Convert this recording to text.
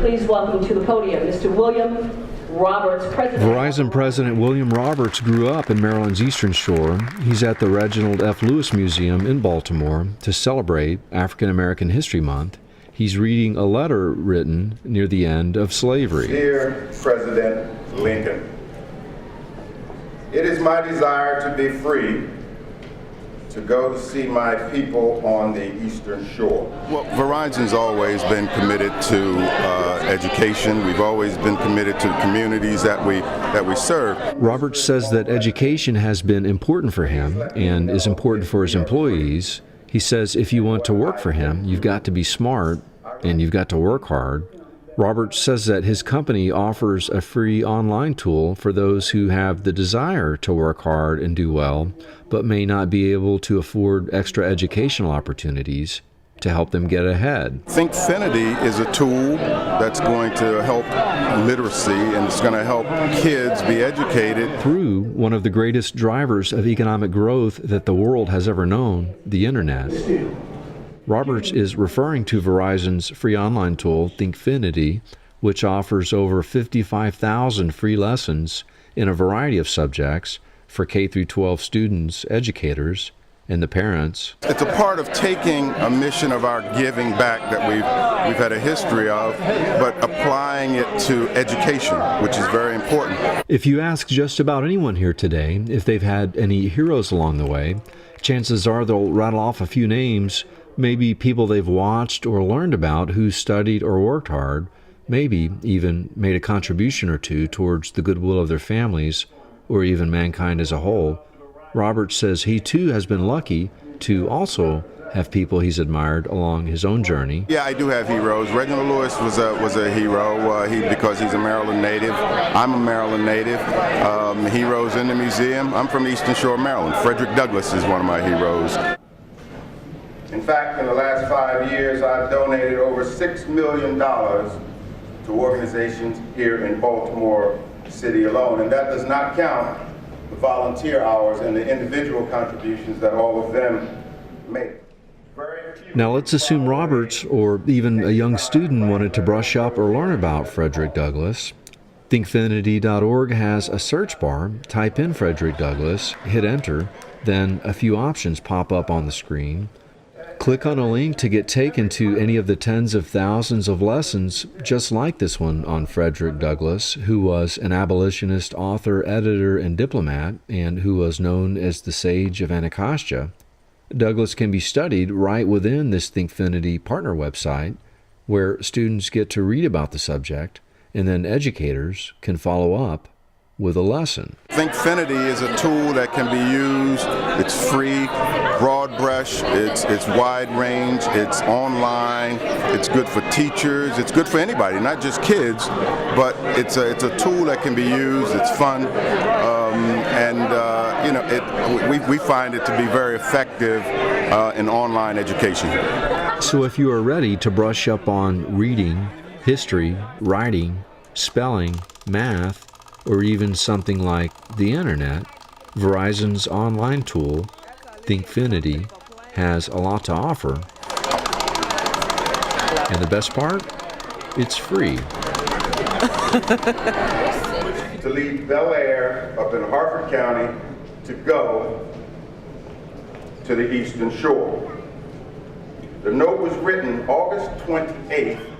please welcome to the podium Mr. William Roberts, President. Verizon President William Roberts grew up in Maryland's Eastern Shore. He's at the Reginald F. Lewis Museum in Baltimore to celebrate African American History Month. He's reading a letter written near the end of slavery. Dear President Lincoln, it is my desire to be free to go to see my people on the Eastern Shore. Well, Verizon's always been committed to education. We've always been committed to the communities that we serve. Roberts says that education has been important for him and is important for his employees. He says if you want to work for him, you've got to be smart and you've got to work hard. Roberts says that his company offers a free online tool for those who have the desire to work hard and do well, but may not be able to afford extra educational opportunities to help them get ahead. ThinkFinity is a tool that's going to help literacy and it's going to help kids be educated. Through one of the greatest drivers of economic growth that the world has ever known, the internet. Roberts is referring to Verizon's free online tool, ThinkFinity, which offers over 55,000 free lessons in a variety of subjects for K-12 students, educators, and the parents. It's a part of taking a mission of our giving back that we've had a history of, but applying it to education, which is very important. If you ask just about anyone here today if they've had any heroes along the way, chances are they'll rattle off a few names, maybe people they've watched or learned about who studied or worked hard, maybe even made a contribution or two towards the goodwill of their families or even mankind as a whole. Roberts says he too has been lucky to also have people he's admired along his own journey. Yeah, I do have heroes. Reginald Lewis was a hero because he's a Maryland native. I'm a Maryland native. Heroes in the museum. I'm from Eastern Shore, Maryland. Frederick Douglass is one of my heroes. In fact, in the last 5 years, I've donated over $6 million to organizations here in Baltimore City alone, and that does not count the volunteer hours and the individual contributions that all of them make. Now let's assume Roberts or even a young student wanted to brush up or learn about Frederick Douglass. ThinkFinity.org has a search bar. Type in Frederick Douglass, hit enter, then a few options pop up on the screen. Click on a link to get taken to any of the tens of thousands of lessons just like this one on Frederick Douglass, who was an abolitionist, author, editor, and diplomat, and who was known as the Sage of Anacostia. Douglass can be studied right within this ThinkFinity partner website, where students get to read about the subject, and then educators can follow up with a lesson. ThinkFinity is a tool that can be used. It's free, broad brush, it's wide range, it's online, it's good for teachers, it's good for anybody, not just kids, but it's a tool that can be used, it's fun, we find it to be very effective in online education. So if you are ready to brush up on reading, history, writing, spelling, math, or even something like the internet, Verizon's online tool, ThinkFinity, has a lot to offer. And the best part? It's free. To leave Bel Air up in Harford County to go to the Eastern Shore. The note was written August 28th,